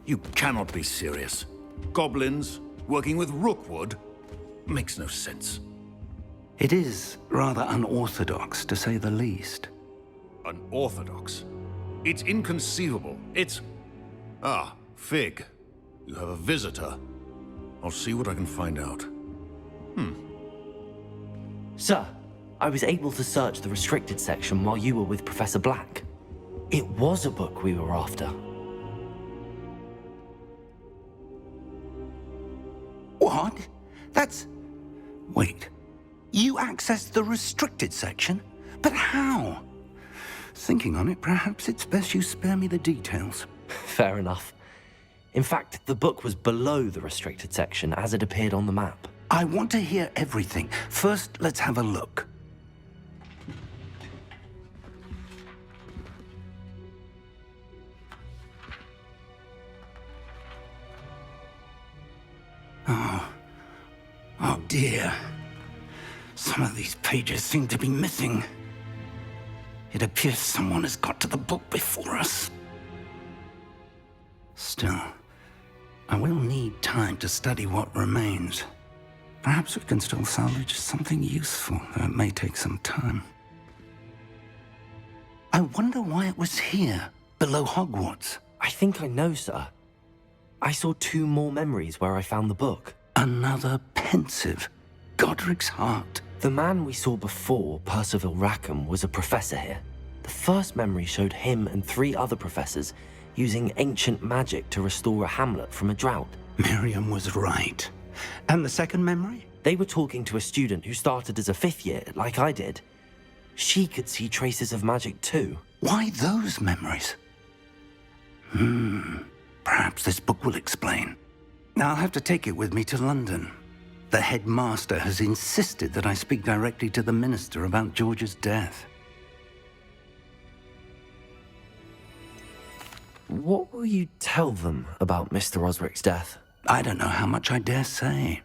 You cannot be serious. Goblins working with Rookwood? Makes no sense. It is rather unorthodox, to say the least. Unorthodox? It's inconceivable. It's... Ah, Fig. You have a visitor. I'll see what I can find out. Sir, I was able to search the restricted section while you were with Professor Black. It was a book we were after. What? That's... Wait. You accessed the restricted section? But how? Thinking on it, perhaps it's best you spare me the details. Fair enough. In fact, the book was below the restricted section as it appeared on the map. I want to hear everything. First, let's have a look. Oh dear. Some of these pages seem to be missing. It appears someone has got to the book before us. Still, I will need time to study what remains. Perhaps we can still salvage something useful, though it may take some time. I wonder why it was here, below Hogwarts. I think I know, sir. I saw 2 more memories where I found the book. Another pensive. Godric's heart. The man we saw before, Percival Rackham, was a professor here. The first memory showed him and 3 other professors using ancient magic to restore a hamlet from a drought. Miriam was right. And the second memory? They were talking to a student who started as a 5th year, like I did. She could see traces of magic too. Why those memories? Perhaps this book will explain. Now I'll have to take it with me to London. The headmaster has insisted that I speak directly to the minister about George's death. What will you tell them about Mr. Osric's death? I don't know how much I dare say.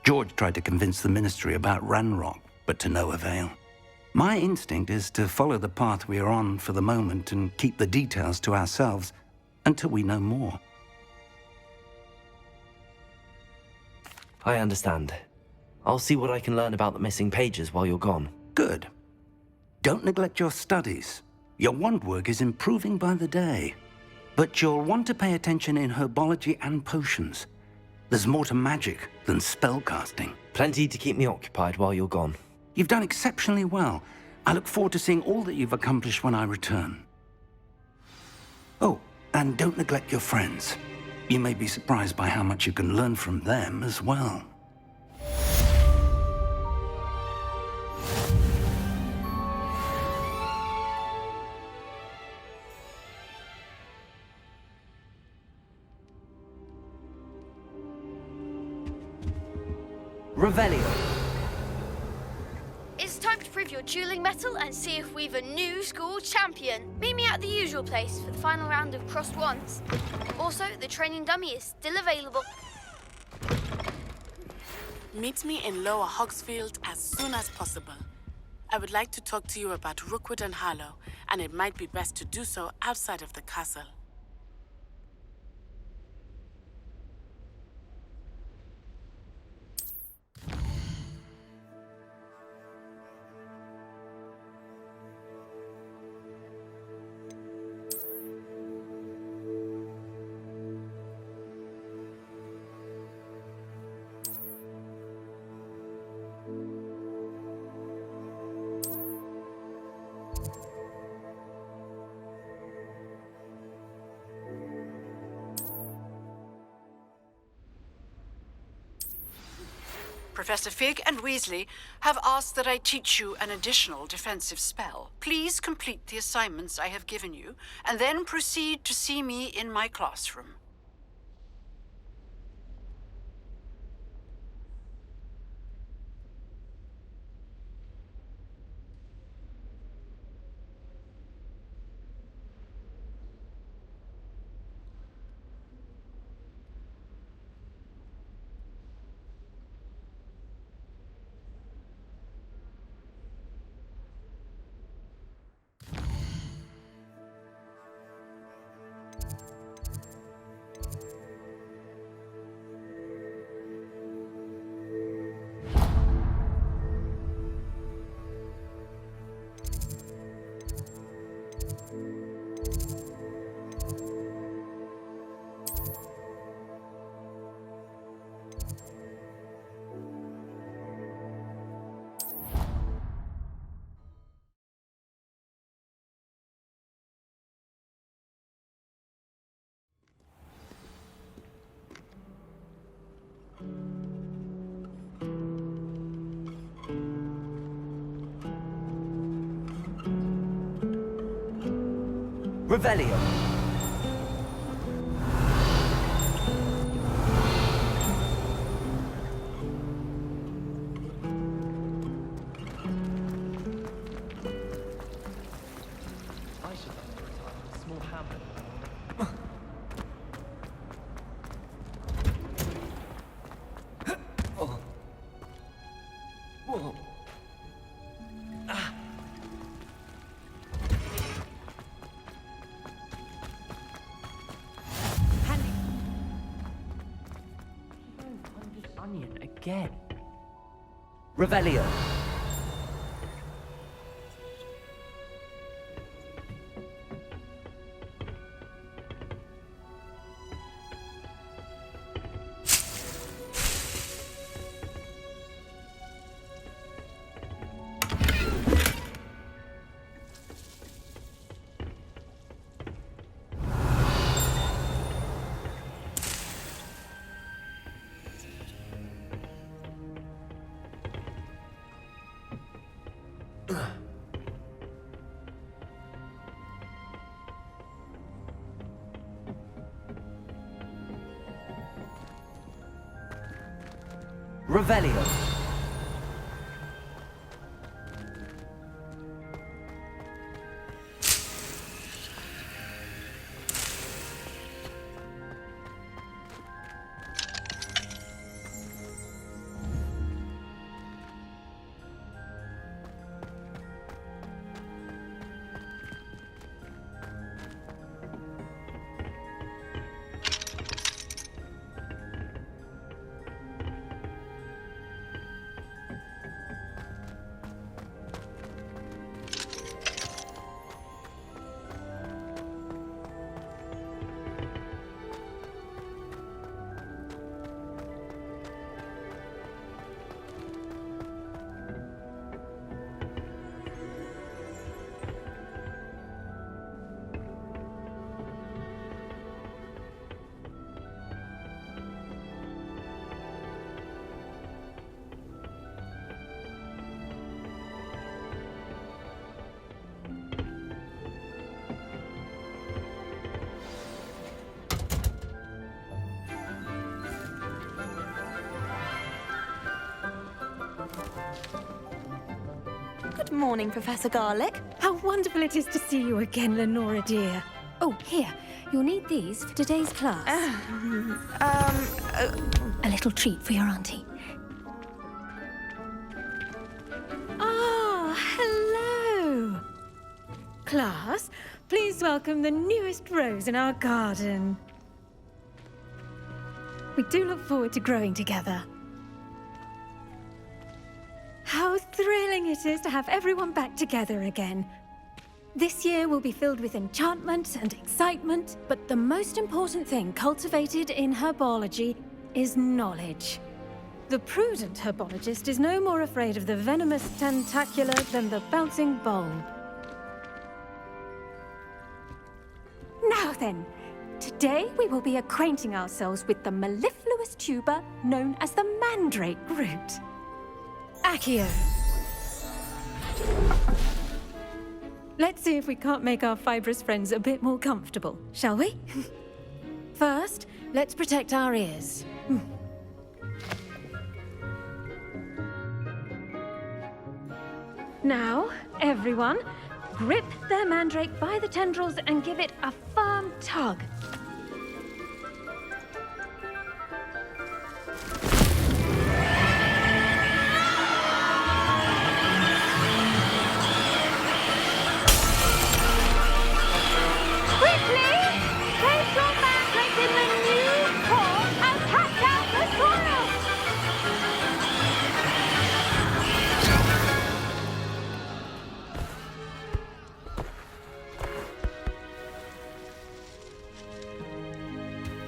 George tried to convince the ministry about Ranrock, but to no avail. My instinct is to follow the path we are on for the moment and keep the details to ourselves until we know more. I understand. I'll see what I can learn about the missing pages while you're gone. Good. Don't neglect your studies. Your wand work is improving by the day. But you'll want to pay attention in herbology and potions. There's more to magic than spellcasting. Plenty to keep me occupied while you're gone. You've done exceptionally well. I look forward to seeing all that you've accomplished when I return. Oh, and don't neglect your friends. You may be surprised by how much you can learn from them as well. Revelio. It's time to prove your dueling mettle and see if we've a new school champion. Meet me at the usual place for the final round of crossed wands. Also, the training dummy is still available. Meet me in Lower Hogsfield as soon as possible. I would like to talk to you about Rookwood and Harlow, and it might be best to do so outside of the castle. Professor Fig and Weasley have asked that I teach you an additional defensive spell. Please complete the assignments I have given you, and then proceed to see me in my classroom. Revelio. I should like to retire to a small hamlet. Whoa. Onion again. Revelio. Revelio. Good morning, Professor Garlick. How wonderful it is to see you again, Lenora dear. Oh, here. You'll need these for today's class. A little treat for your auntie. Ah, hello. Class, please welcome the newest rose in our garden. We do look forward to growing together. How thrilling it is to have everyone back together again. This year will be filled with enchantment and excitement, but the most important thing cultivated in herbology is knowledge. The prudent herbologist is no more afraid of the venomous tentacular than the bouncing bulb. Now then, today we will be acquainting ourselves with the mellifluous tuber known as the mandrake root. Accio. Let's see if we can't make our fibrous friends a bit more comfortable, shall we? First, let's protect our ears. Now, everyone, grip their mandrake by the tendrils and give it a firm tug.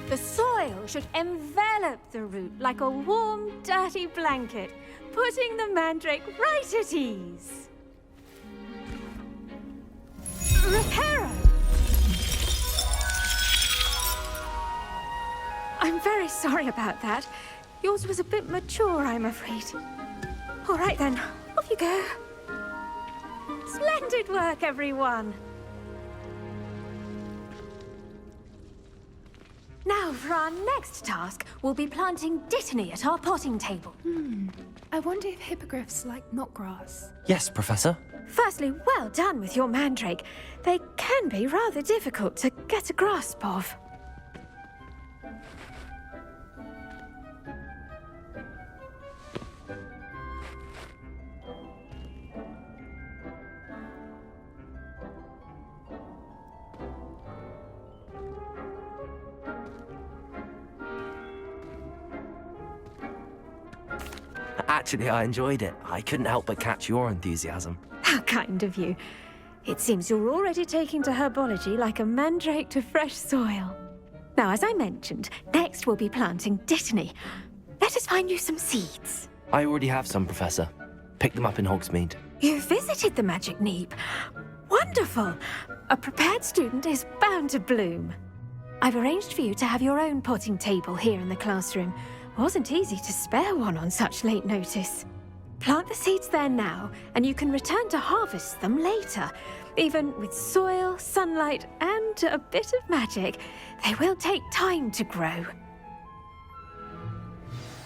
The soil should envelop the root like a warm, dirty blanket, putting the mandrake right at ease. Reparo! I'm very sorry about that. Yours was a bit mature, I'm afraid. All right then, off you go. Splendid work, everyone. Now, for our next task, we'll be planting Dittany at our potting table. I wonder if hippogriffs like knotgrass. Yes, Professor. Firstly, well done with your mandrake. They can be rather difficult to get a grasp of. Actually, I enjoyed it. I couldn't help but catch your enthusiasm. How kind of you. It seems you're already taking to herbology like a mandrake to fresh soil. Now, as I mentioned, next we'll be planting Dittany. Let us find you some seeds. I already have some, Professor. Picked them up in Hogsmeade. You visited the Magic Neep. Wonderful! A prepared student is bound to bloom. I've arranged for you to have your own potting table here in the classroom. Wasn't easy to spare one on such late notice. Plant the seeds there now, and you can return to harvest them later. Even with soil, sunlight, and a bit of magic, they will take time to grow.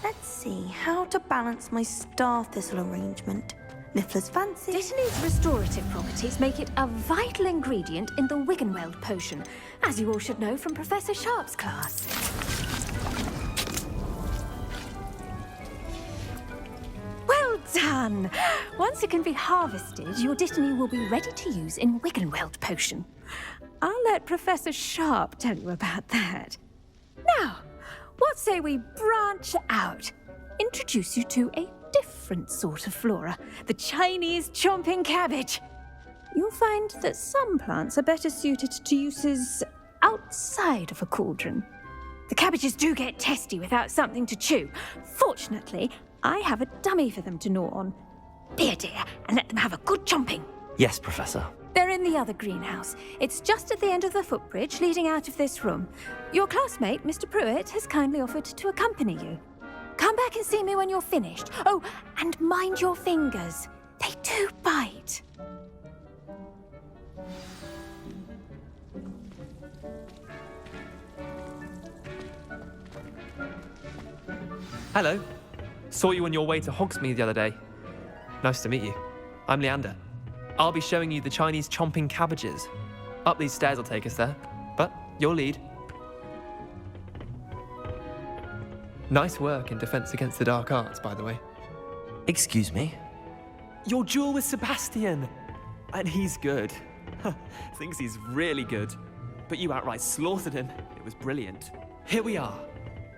Let's see how to balance my star thistle arrangement. Niffler's fancy. Dittany's restorative properties make it a vital ingredient in the Wiggenweld potion, as you all should know from Professor Sharp's class. Well done! Once it can be harvested, your Dittany will be ready to use in Wiggenweld potion. I'll let Professor Sharp tell you about that. Now, what say we branch out? Introduce you to a different sort of flora, the Chinese chomping cabbage. You'll find that some plants are better suited to uses outside of a cauldron. The cabbages do get testy without something to chew. Fortunately, I have a dummy for them to gnaw on. Be a dear and let them have a good chomping. Yes, Professor. They're in the other greenhouse. It's just at the end of the footbridge leading out of this room. Your classmate, Mr. Pruitt, has kindly offered to accompany you. Come back and see me when you're finished. Oh, and mind your fingers. They do bite. Hello. Saw you on your way to Hogsmeade the other day. Nice to meet you. I'm Leander. I'll be showing you the Chinese chomping cabbages. Up these stairs will take us there, but you'll lead. Nice work in Defense Against the Dark Arts, by the way. Excuse me? Your duel with Sebastian! And he's good. Thinks he's really good. But you outright slaughtered him. It was brilliant. Here we are,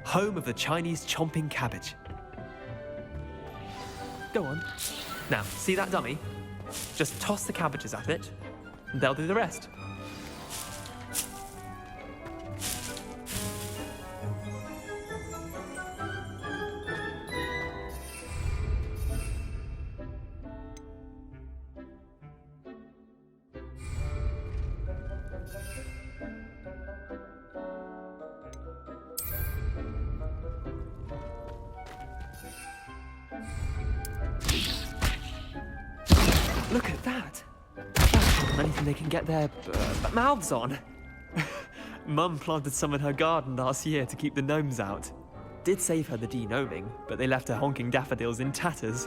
home of the Chinese chomping cabbage. Go on. Now, see that dummy? Just toss the cabbages at it, and they'll do the rest. Look at that! That's anything they can get their mouths on. Mum planted some in her garden last year to keep the gnomes out. Did save her the de-gnoming, but they left her honking daffodils in tatters.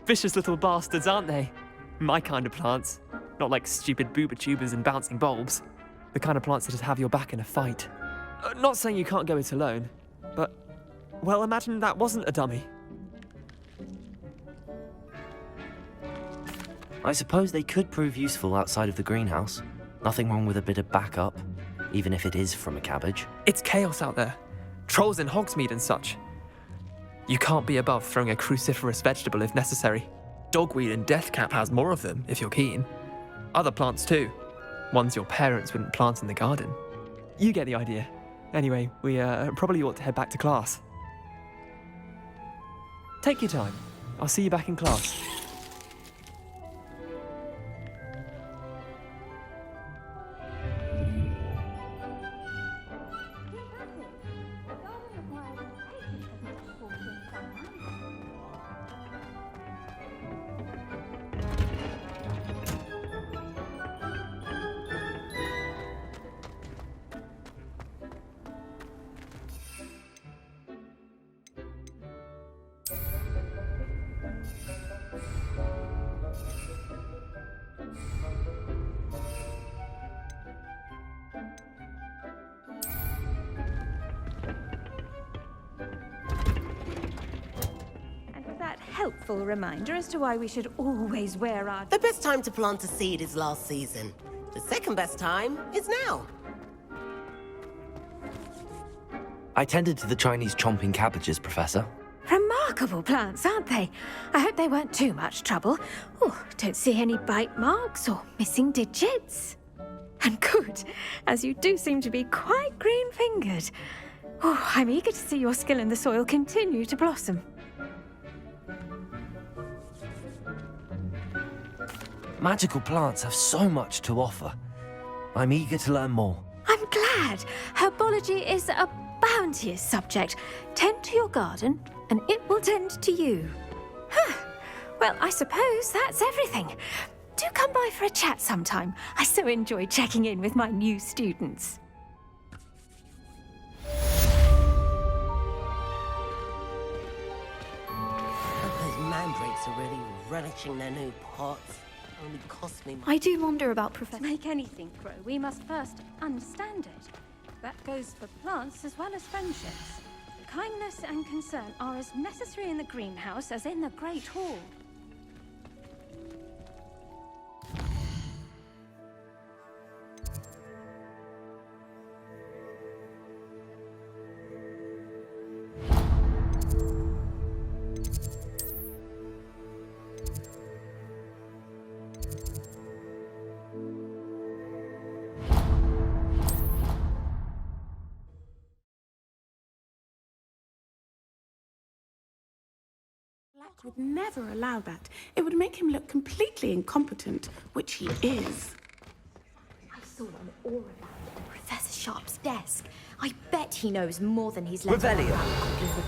Vicious little bastards, aren't they? My kind of plants. Not like stupid booba tubers and bouncing bulbs. The kind of plants that just have your back in a fight. Not saying you can't go it alone, but, well, imagine that wasn't a dummy. I suppose they could prove useful outside of the greenhouse. Nothing wrong with a bit of backup, even if it is from a cabbage. It's chaos out there. Trolls in Hogsmeade and such. You can't be above throwing a cruciferous vegetable if necessary. Dogweed and deathcap has more of them, if you're keen. Other plants too. Ones your parents wouldn't plant in the garden. You get the idea. Anyway, we probably ought to head back to class. Take your time. I'll see you back in class. wonderful reminder as to why we should always wear our... The best time to plant a seed is last season. The second best time is now. I tended to the Chinese chomping cabbages, Professor. Remarkable plants, aren't they? I hope they weren't too much trouble. Oh, don't see any bite marks or missing digits. And good, as you do seem to be quite green-fingered. Oh, I'm eager to see your skill in the soil continue to blossom. Magical plants have so much to offer. I'm eager to learn more. I'm glad. Herbology is a bounteous subject. Tend to your garden, and it will tend to you. Huh. Well, I suppose that's everything. Do come by for a chat sometime. I so enjoy checking in with my new students. Those mandrakes are really relishing their new pots. Only cost me... I do wonder about Professor... To make anything grow, we must first understand it. That goes for plants as well as friendships. Kindness and concern are as necessary in the greenhouse as in the Great Hall. Black would never allow that. It would make him look completely incompetent, which he is. I saw an aura on Professor Sharp's desk. I bet he knows more than he's let on Rebellion. about the rebellion.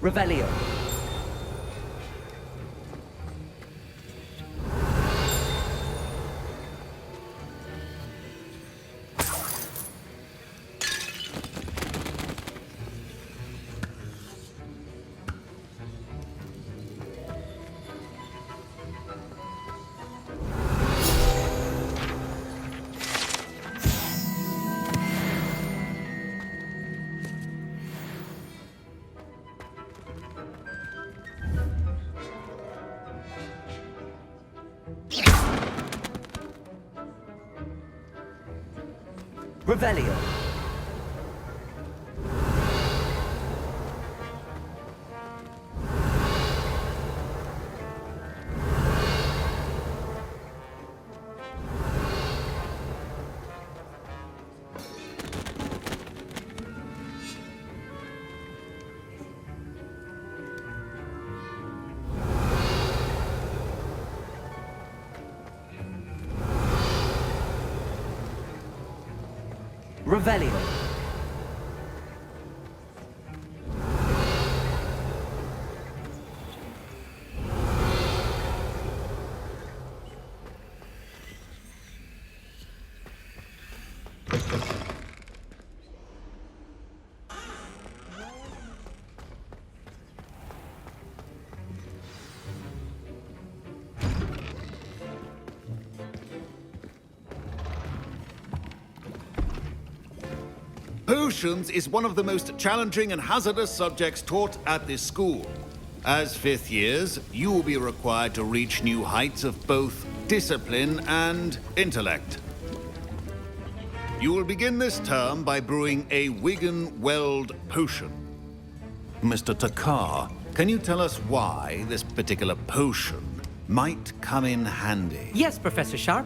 Revelio. Revelio. Revelio. Potions is one of the most challenging and hazardous subjects taught at this school. As fifth years, you will be required to reach new heights of both discipline and intellect. You will begin this term by brewing a Wigan-Weld potion. Mr. Takar, can you tell us why this particular potion might come in handy? Yes, Professor Sharp.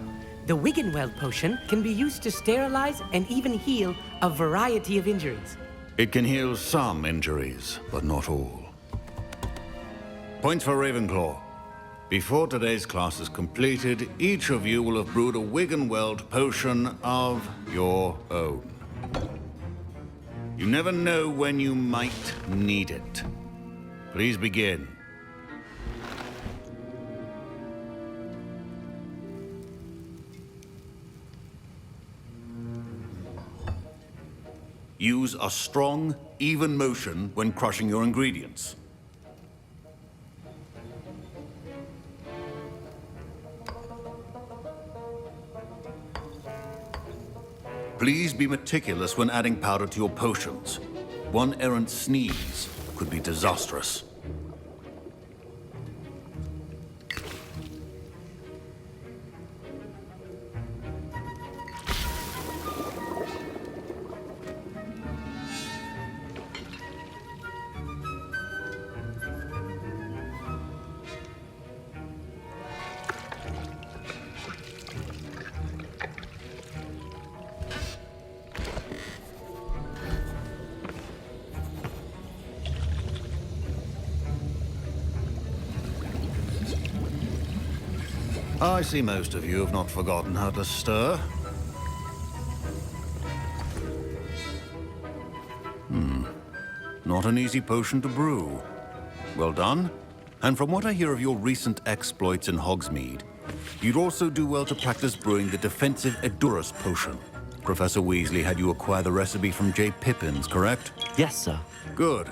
The Wigan-Weld potion can be used to sterilize and even heal a variety of injuries. It can heal some injuries, but not all. Points for Ravenclaw. Before today's class is completed, each of you will have brewed a Wigan-Weld potion of your own. You never know when you might need it. Please begin. Use a strong, even motion when crushing your ingredients. Please be meticulous when adding powder to your potions. One errant sneeze could be disastrous. I see most of you have not forgotten how to stir. Not an easy potion to brew. Well done. And from what I hear of your recent exploits in Hogsmeade, you'd also do well to practice brewing the defensive Edurus potion. Professor Weasley had you acquire the recipe from J. Pippins, correct? Yes, sir. Good.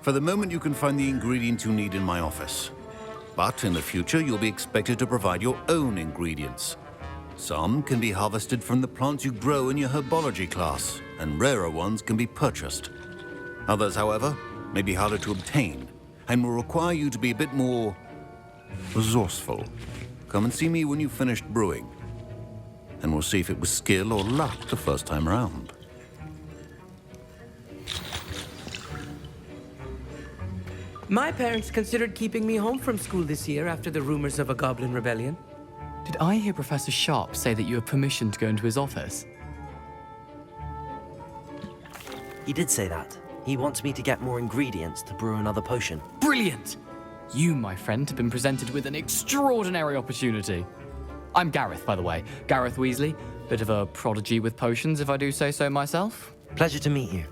For the moment, you can find the ingredients you need in my office. But in the future, you'll be expected to provide your own ingredients. Some can be harvested from the plants you grow in your herbology class, and rarer ones can be purchased. Others, however, may be harder to obtain, and will require you to be a bit more resourceful. Come and see me when you've finished brewing, and we'll see if it was skill or luck the first time around. My parents considered keeping me home from school this year after the rumors of a goblin rebellion. Did I hear Professor Sharp say that you have permission to go into his office? He did say that. He wants me to get more ingredients to brew another potion. Brilliant! You, my friend, have been presented with an extraordinary opportunity. I'm Gareth, by the way. Gareth Weasley. Bit of a prodigy with potions, if I do say so myself. Pleasure to meet you.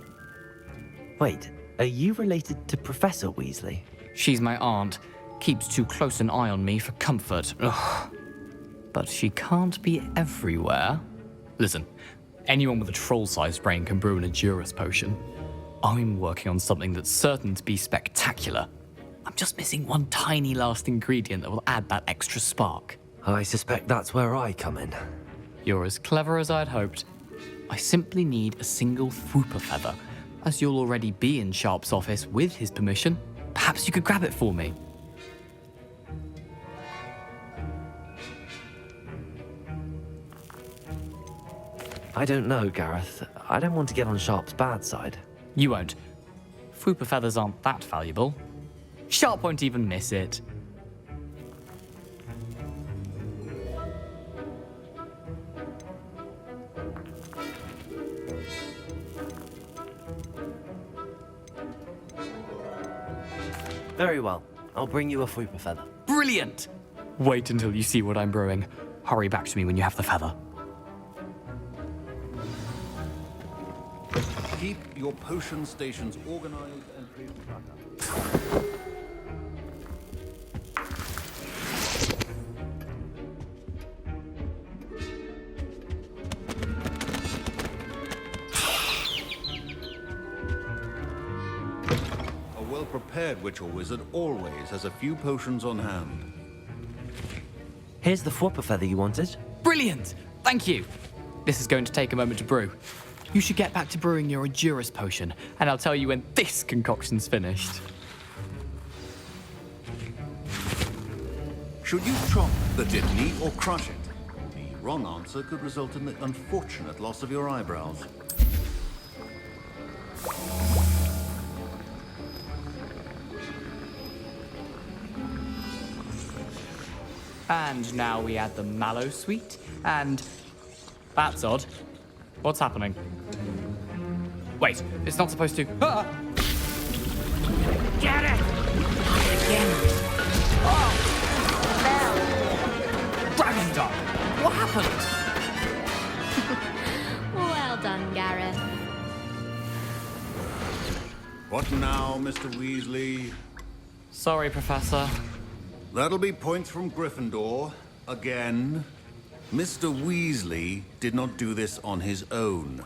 Wait, are you related to Professor Weasley? She's my aunt. Keeps too close an eye on me for comfort. Ugh. But she can't be everywhere. Listen, anyone with a troll-sized brain can brew an Edurus potion. I'm working on something that's certain to be spectacular. I'm just missing one tiny last ingredient that will add that extra spark. I suspect that's where I come in. You're as clever as I'd hoped. I simply need a single Fwooper feather. As you'll already be in Sharp's office with his permission, perhaps you could grab it for me. I don't know, Gareth. I don't want to get on Sharp's bad side. You won't. Fwooper feathers aren't that valuable. Sharp won't even miss it. Very well. I'll bring you a Fwooper feather. Brilliant! Wait until you see what I'm brewing. Hurry back to me when you have the feather. Keep your potion stations organized and keep track. A well-prepared witch or wizard always has a few potions on hand. Here's the Fwooper feather you wanted. Brilliant! Thank you! This is going to take a moment to brew. You should get back to brewing your Edurus potion, and I'll tell you when this concoction's finished. Should you chop the diddly or crush it? The wrong answer could result in the unfortunate loss of your eyebrows. And now we add the mallow sweet, and... That's odd. What's happening? Wait, it's not supposed to... Ah! Get it! Again! Oh! Dragon Dog! What happened? Well done, Gareth. What now, Mr. Weasley? Sorry, Professor. That'll be points from Gryffindor. Again. Mr. Weasley did not do this on his own.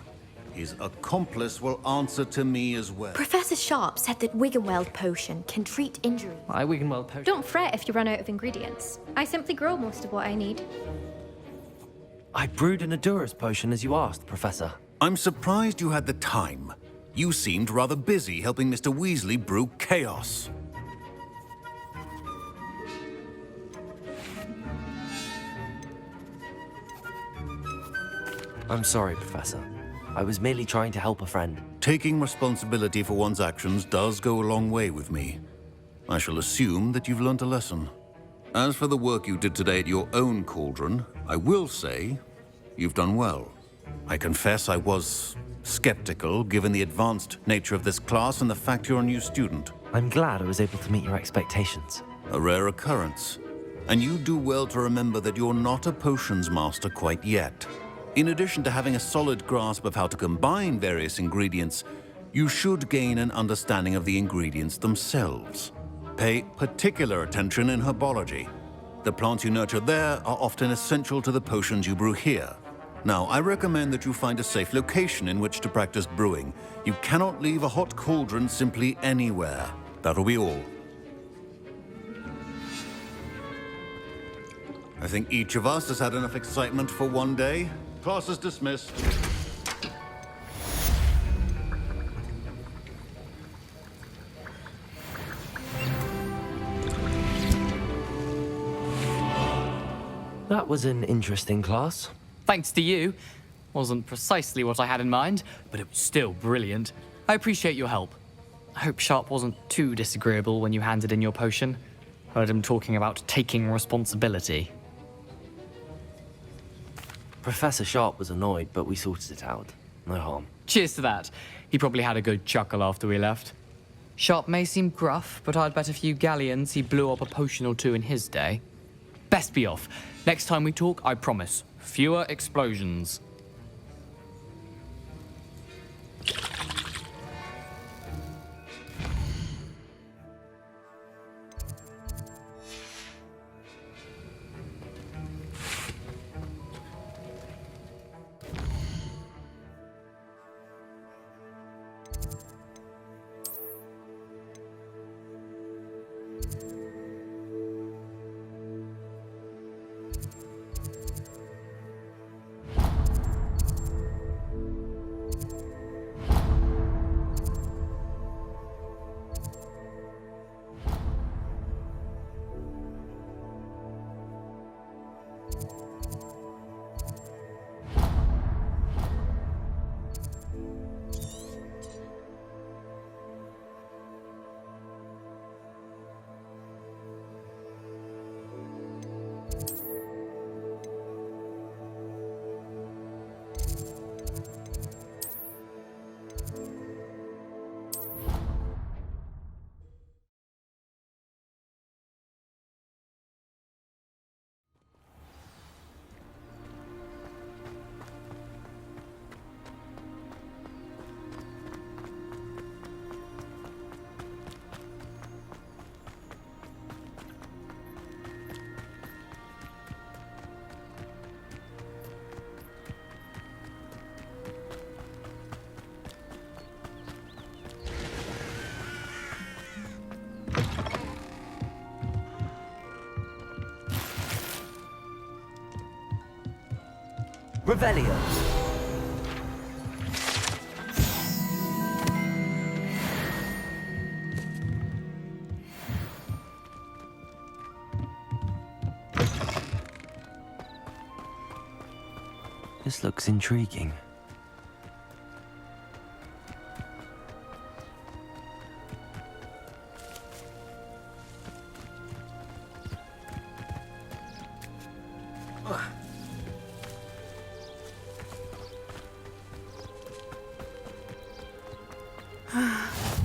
His accomplice will answer to me as well. Professor Sharp said that Wiggenweld potion can treat injury. My Wiggenweld potion. Don't fret if you run out of ingredients. I simply grow most of what I need. I brewed an Adura's potion as you asked, Professor. I'm surprised you had the time. You seemed rather busy helping Mr. Weasley brew chaos. I'm sorry, Professor. I was merely trying to help a friend. Taking responsibility for one's actions does go a long way with me. I shall assume that you've learnt a lesson. As for the work you did today at your own cauldron, I will say you've done well. I confess I was skeptical, given the advanced nature of this class and the fact you're a new student. I'm glad I was able to meet your expectations. A rare occurrence. And you do well to remember that you're not a potions master quite yet. In addition to having a solid grasp of how to combine various ingredients, you should gain an understanding of the ingredients themselves. Pay particular attention in herbology. The plants you nurture there are often essential to the potions you brew here. Now, I recommend that you find a safe location in which to practice brewing. You cannot leave a hot cauldron simply anywhere. That'll be all. I think each of us has had enough excitement for one day. Class is dismissed. That was an interesting class. Thanks to you. Wasn't precisely what I had in mind, but it was still brilliant. I appreciate your help. I hope Sharp wasn't too disagreeable when you handed in your potion. Heard him talking about taking responsibility. Professor Sharp was annoyed, but we sorted it out. No harm. Cheers to that. He probably had a good chuckle after we left. Sharp may seem gruff, but I'd bet a few galleons he blew up a potion or two in his day. Best be off. Next time we talk, I promise, fewer explosions. Revelio. This looks intriguing.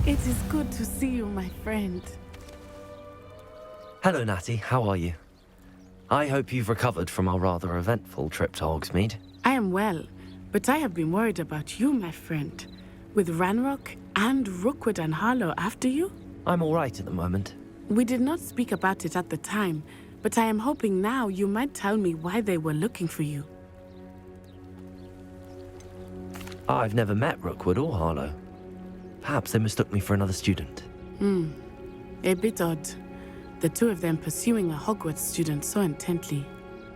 It is good to see you, my friend. Hello, Natty. How are you? I hope you've recovered from our rather eventful trip to Hogsmeade. I am well, but I have been worried about you, my friend. With Ranrock, And Rookwood and Harlow after you? I'm all right at the moment. We did not speak about it at the time, but I am hoping now you might tell me why they were looking for you. I've never met Rookwood or Harlow. Perhaps they mistook me for another student. A bit odd. The two of them pursuing a Hogwarts student so intently.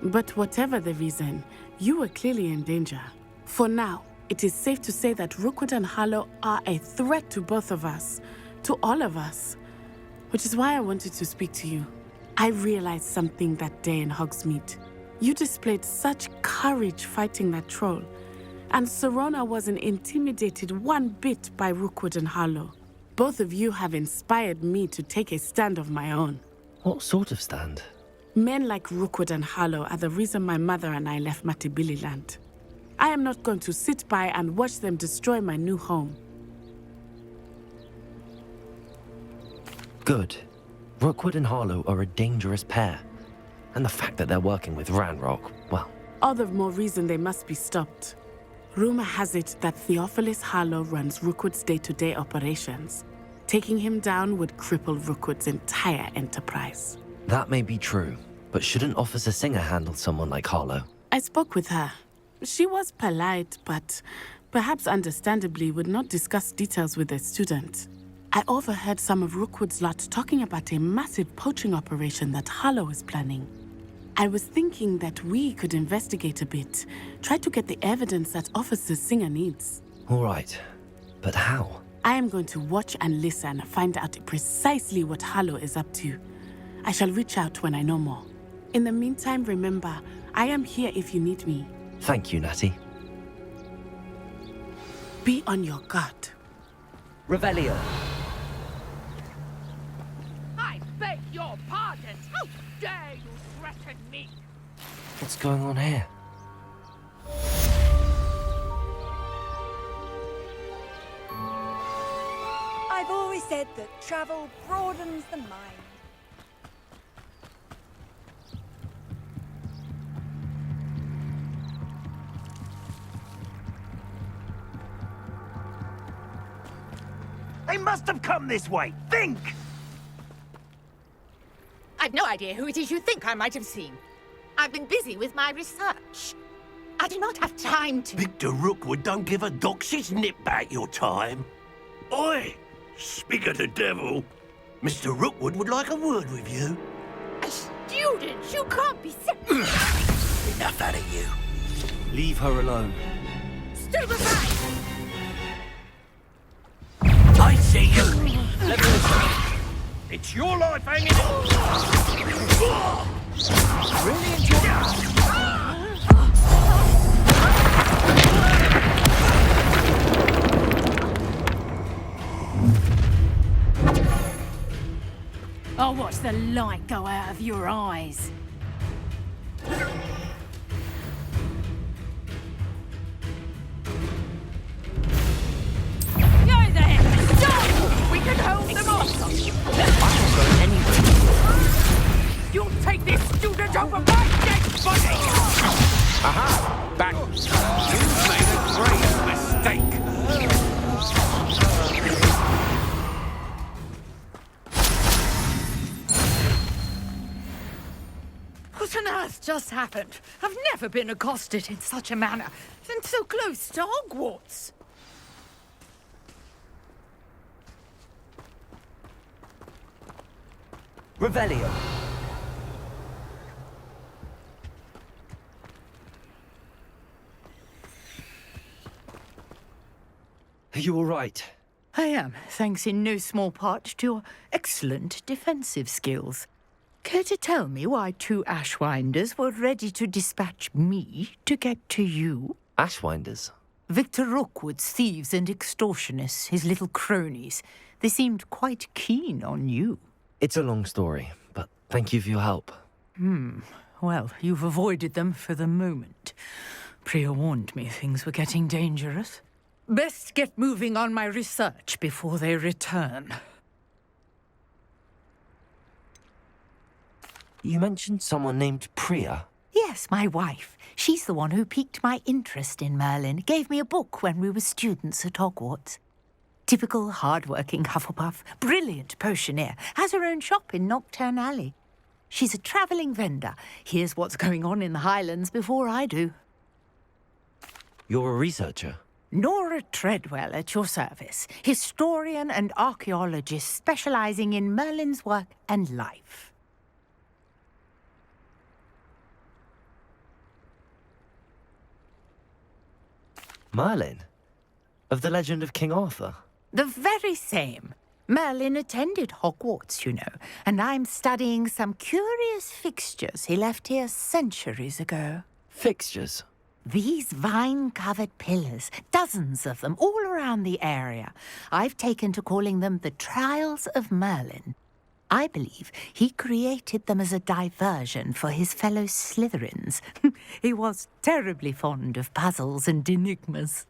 But whatever the reason, you were clearly in danger. For now, it is safe to say that Rookwood and Harlow are a threat to both of us, to all of us. Which is why I wanted to speak to you. I realized something that day in Hogsmeade. You displayed such courage fighting that troll, and Serona wasn't intimidated one bit by Rookwood and Harlow. Both of you have inspired me to take a stand of my own. What sort of stand? Men like Rookwood and Harlow are the reason my mother and I left Matabeleland. I am not going to sit by and watch them destroy my new home. Good. Rookwood and Harlow are a dangerous pair. And the fact that they're working with Ranrock, well... All the more reason they must be stopped. Rumor has it that Theophilus Harlow runs Rookwood's day-to-day operations. Taking him down would cripple Rookwood's entire enterprise. That may be true, but shouldn't Officer Singer handle someone like Harlow? I spoke with her. She was polite, but perhaps understandably would not discuss details with a student. I overheard some of Rookwood's lot talking about a massive poaching operation that Harlow is planning. I was thinking that we could investigate a bit, try to get the evidence that Officer Singer needs. All right, but how? I am going to watch and listen, find out precisely what Harlow is up to. I shall reach out when I know more. In the meantime, remember, I am here if you need me. Thank you, Natty. Be on your guard. Revelio. I beg your pardon. How dare you threaten me? What's going on here? I've always said that travel broadens the mind. They must have come this way. Think! I've no idea who it is you think I might have seen. I've been busy with my research. I do not have time to... Victor Rookwood don't give a doxy's nip back your time. Oi! Speak of the devil. Mr. Rookwood would like a word with you. A student? You can't be... Enough out of you. Leave her alone. Stand aside! I see you! Let me listen. It's your life hanging Really enjoy it. I'll watch the light go out of your eyes. Go there! Stop! We can hold them off! I'm not going anywhere. You'll take this student over my dead body! Aha! Back! You've made a grave mistake! What on earth just happened? I've never been accosted in such a manner, and so close to Hogwarts. Revelio. Are you all right? I am, thanks in no small part to your excellent defensive skills. Care to tell me why two Ashwinders were ready to dispatch me to get to you? Ashwinders? Victor Rookwood's thieves and extortionists, his little cronies. They seemed quite keen on you. It's a long story, but thank you for your help. Well, you've avoided them for the moment. Priya warned me things were getting dangerous. Best get moving on my research before they return. You mentioned someone named Priya. Yes, my wife. She's the one who piqued my interest in Merlin. Gave me a book when we were students at Hogwarts. Typical hard-working Hufflepuff, brilliant potioneer, has her own shop in Nocturne Alley. She's a travelling vendor. Here's what's going on in the Highlands before I do. You're a researcher? Nora Treadwell at your service, historian and archaeologist specialising in Merlin's work and life. Merlin? Of the legend of King Arthur? The very same. Merlin attended Hogwarts, you know, and I'm studying some curious fixtures he left here centuries ago. Fixtures? These vine-covered pillars, dozens of them, all around the area. I've taken to calling them the Trials of Merlin. I believe he created them as a diversion for his fellow Slytherins. He was terribly fond of puzzles and enigmas.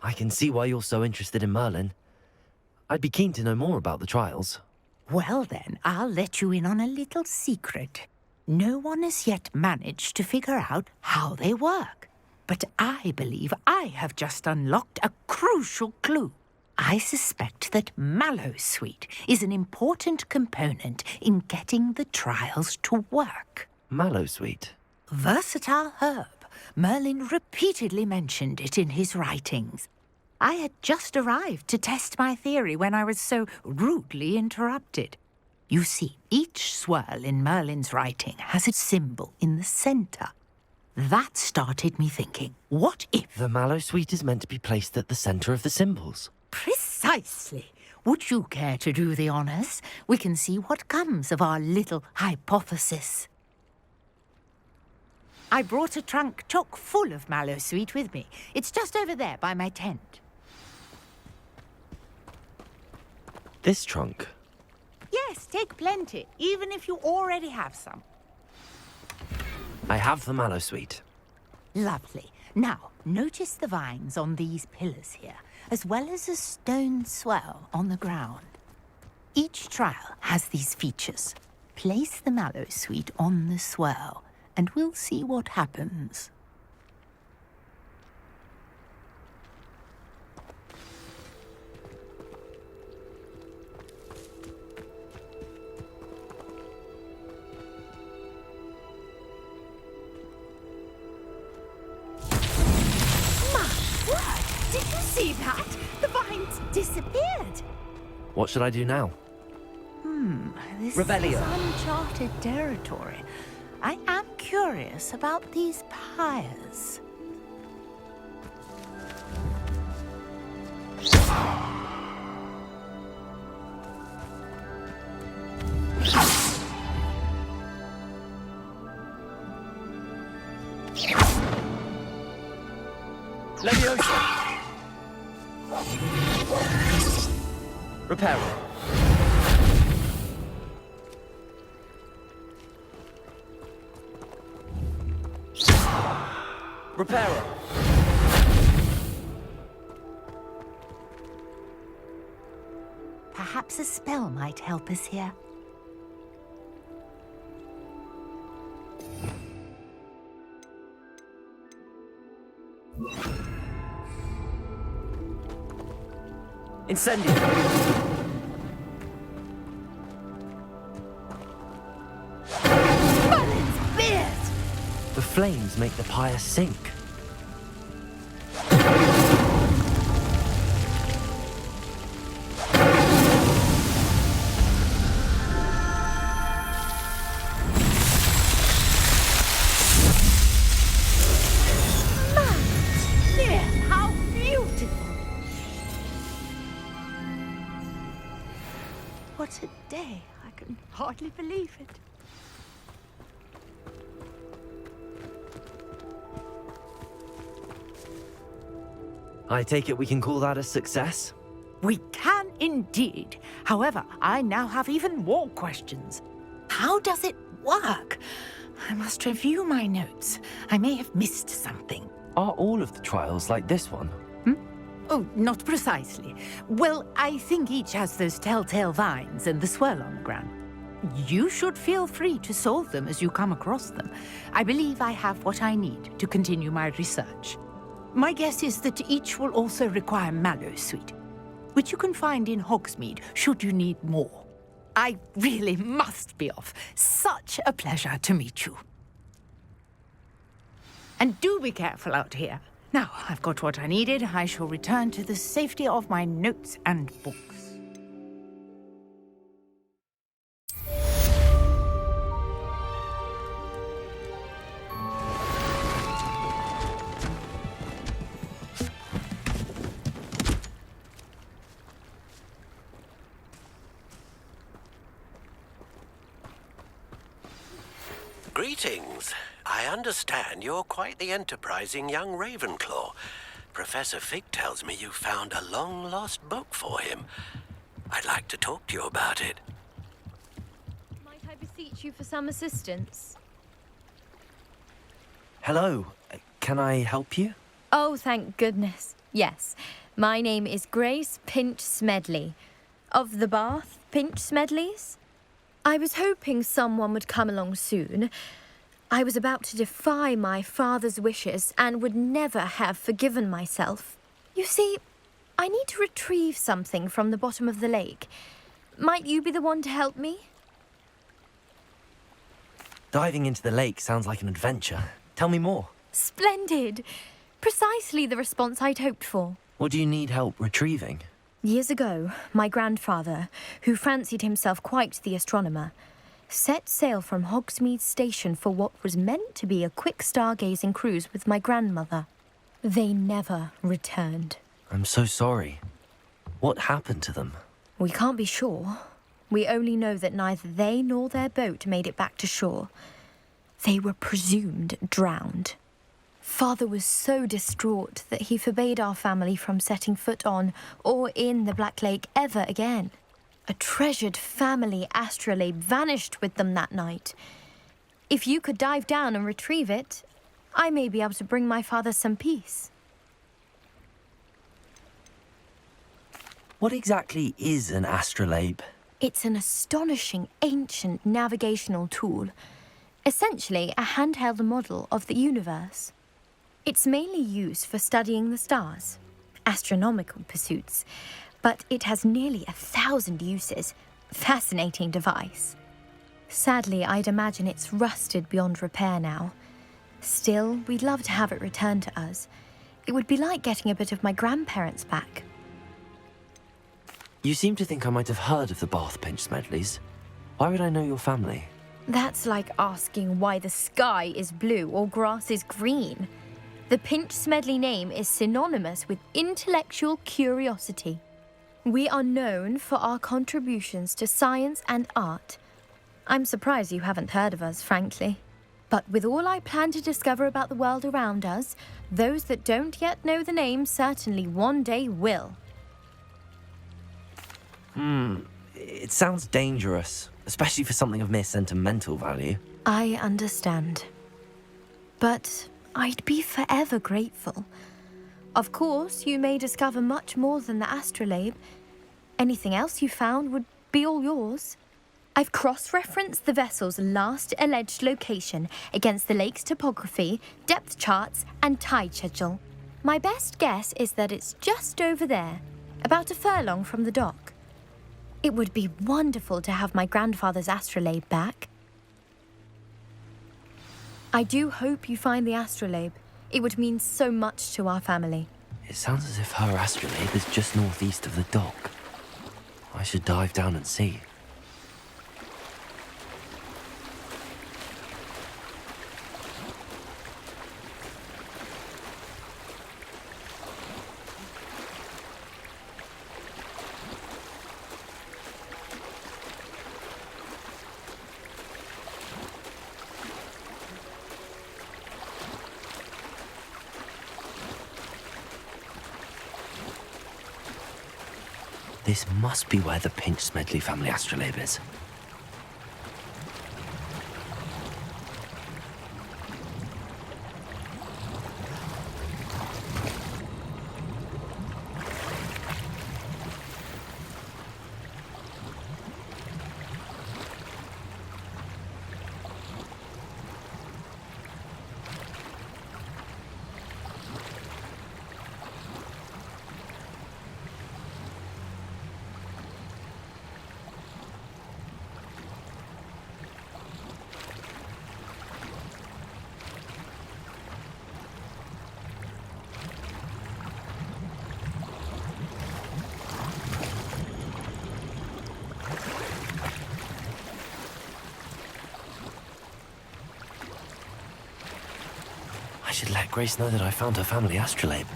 I can see why you're so interested in Merlin. I'd be keen to know more about the trials. Well then, I'll let you in on a little secret. No one has yet managed to figure out how they work. But I believe I have just unlocked a crucial clue. I suspect that Mallowsweet is an important component in getting the trials to work. Mallowsweet? Versatile herb. Merlin repeatedly mentioned it in his writings. I had just arrived to test my theory when I was so rudely interrupted. You see, each swirl in Merlin's writing has a symbol in the centre. That started me thinking, what if... The Mallowsweet is meant to be placed at the centre of the symbols. Precisely. Would you care to do the honours? We can see what comes of our little hypothesis. I brought a trunk chock full of Mallowsweet with me. It's just over there by my tent. This trunk? Yes, take plenty, even if you already have some. I have the Mallowsweet. Lovely. Now, notice the vines on these pillars here, as well as a stone swell on the ground. Each trial has these features. Place the Mallowsweet on the swell, and we'll see what happens. Did you see that? The vines disappeared. What should I do now? This Revelio. is uncharted territory. I am curious about these pyres. Leviosa! Reparo. Reparo. Perhaps a spell might help us here. Incendio. Merlin's beard! The flames make the pyre sink. How beautiful! What a day. I can hardly believe it. I take it we can call that a success? We can indeed. However, I now have even more questions. How does it work? I must review my notes. I may have missed something. Are all of the trials like this one? Oh, not precisely. Well, I think each has those telltale vines and the swirl on the ground. You should feel free to solve them as you come across them. I believe I have what I need to continue my research. My guess is that each will also require mallowsweet, which you can find in Hogsmeade should you need more. I really must be off. Such a pleasure to meet you. And do be careful out here. Now, I've got what I needed. I shall return to the safety of my notes and books. Greetings. I understand you're quite the enterprising young Ravenclaw. Professor Fig tells me you found a long-lost book for him. I'd like to talk to you about it. Might I beseech you for some assistance? Hello. Can I help you? Oh, thank goodness. Yes. My name is Grace Pinch Smedley. Of the Bath Pinch Smedleys? I was hoping someone would come along soon. I was about to defy my father's wishes and would never have forgiven myself. You see, I need to retrieve something from the bottom of the lake. Might you be the one to help me? Diving into the lake sounds like an adventure. Tell me more. Splendid! Precisely the response I'd hoped for. What do you need help retrieving? Years ago, my grandfather, who fancied himself quite the astronomer, set sail from Hogsmeade Station for what was meant to be a quick stargazing cruise with my grandmother. They never returned. I'm so sorry. What happened to them? We can't be sure. We only know that neither they nor their boat made it back to shore. They were presumed drowned. Father was so distraught that he forbade our family from setting foot on or in the Black Lake ever again. A treasured family astrolabe vanished with them that night. If you could dive down and retrieve it, I may be able to bring my father some peace. What exactly is an astrolabe? It's an astonishing ancient navigational tool. Essentially, a handheld model of the universe. It's mainly used for studying the stars, astronomical pursuits, but it has nearly 1,000 uses. Fascinating device. Sadly, I'd imagine it's rusted beyond repair now. Still, we'd love to have it returned to us. It would be like getting a bit of my grandparents back. You seem to think I might have heard of the Bath Pinch Smedleys. Why would I know your family? That's like asking why the sky is blue or grass is green. The Pinch Smedley name is synonymous with intellectual curiosity. We are known for our contributions to science and art. I'm surprised you haven't heard of us, frankly. But with all I plan to discover about the world around us, those that don't yet know the name certainly one day will. It sounds dangerous, especially for something of mere sentimental value. I understand. But I'd be forever grateful. Of course, you may discover much more than the astrolabe. Anything else you found would be all yours. I've cross-referenced the vessel's last alleged location against the lake's topography, depth charts, and tide schedule. My best guess is that it's just over there, about a furlong from the dock. It would be wonderful to have my grandfather's astrolabe back. I do hope you find the astrolabe. It would mean so much to our family. It sounds as if her astrolabe is just northeast of the dock. I should dive down and see. This must be where the Pinch Smedley family astrolabe is. should let Grace know that I found her family astrolabe.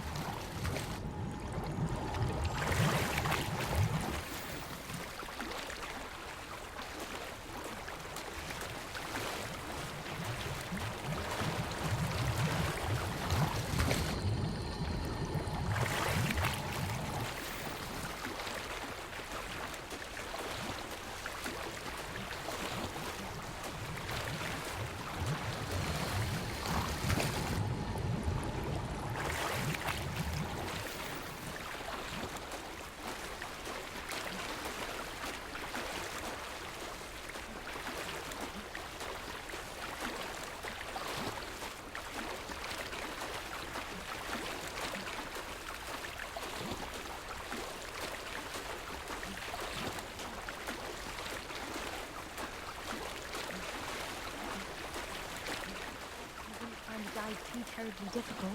Too terribly difficult.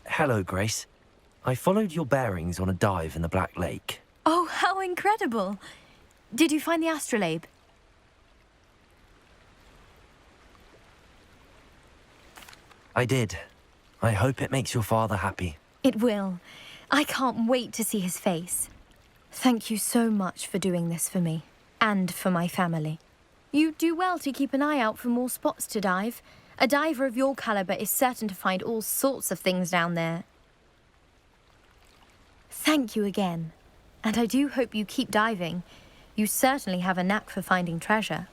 Hello, Grace. I followed your bearings on a dive in the Black Lake. Oh, how incredible! Did you find the astrolabe? I did. I hope it makes your father happy. It will. I can't wait to see his face. Thank you so much for doing this for me, and for my family. You do well to keep an eye out for more spots to dive. A diver of your caliber is certain to find all sorts of things down there. Thank you again. And I do hope you keep diving. You certainly have a knack for finding treasure.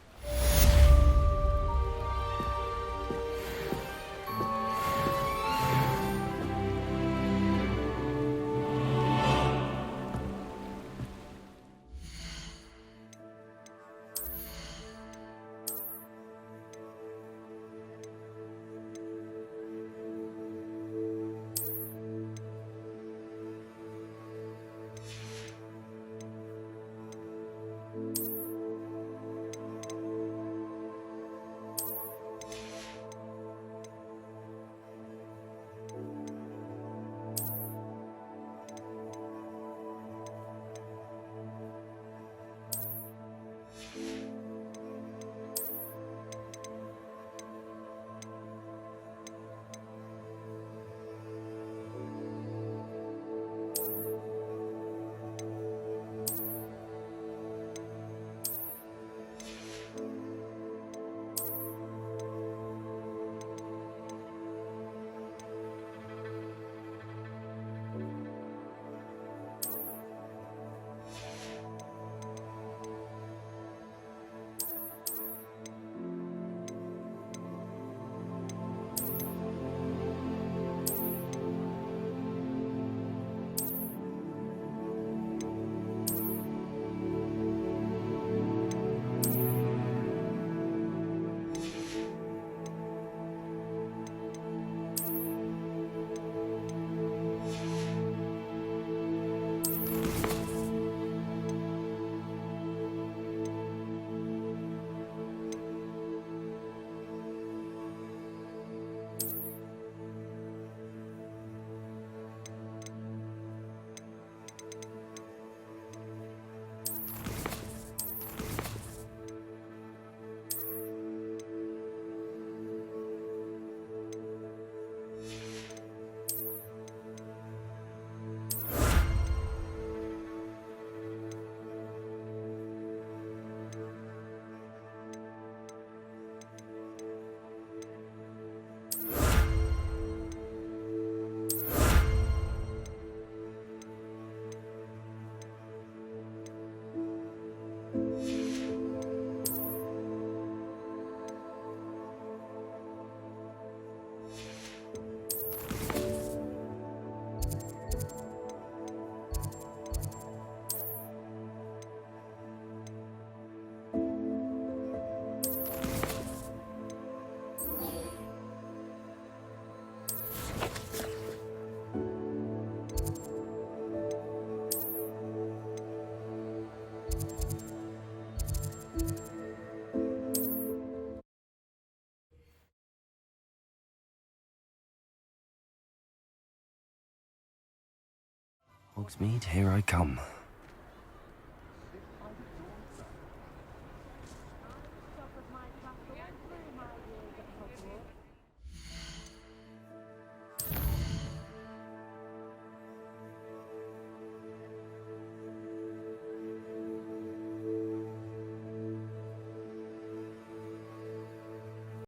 Hogsmeade, here I come.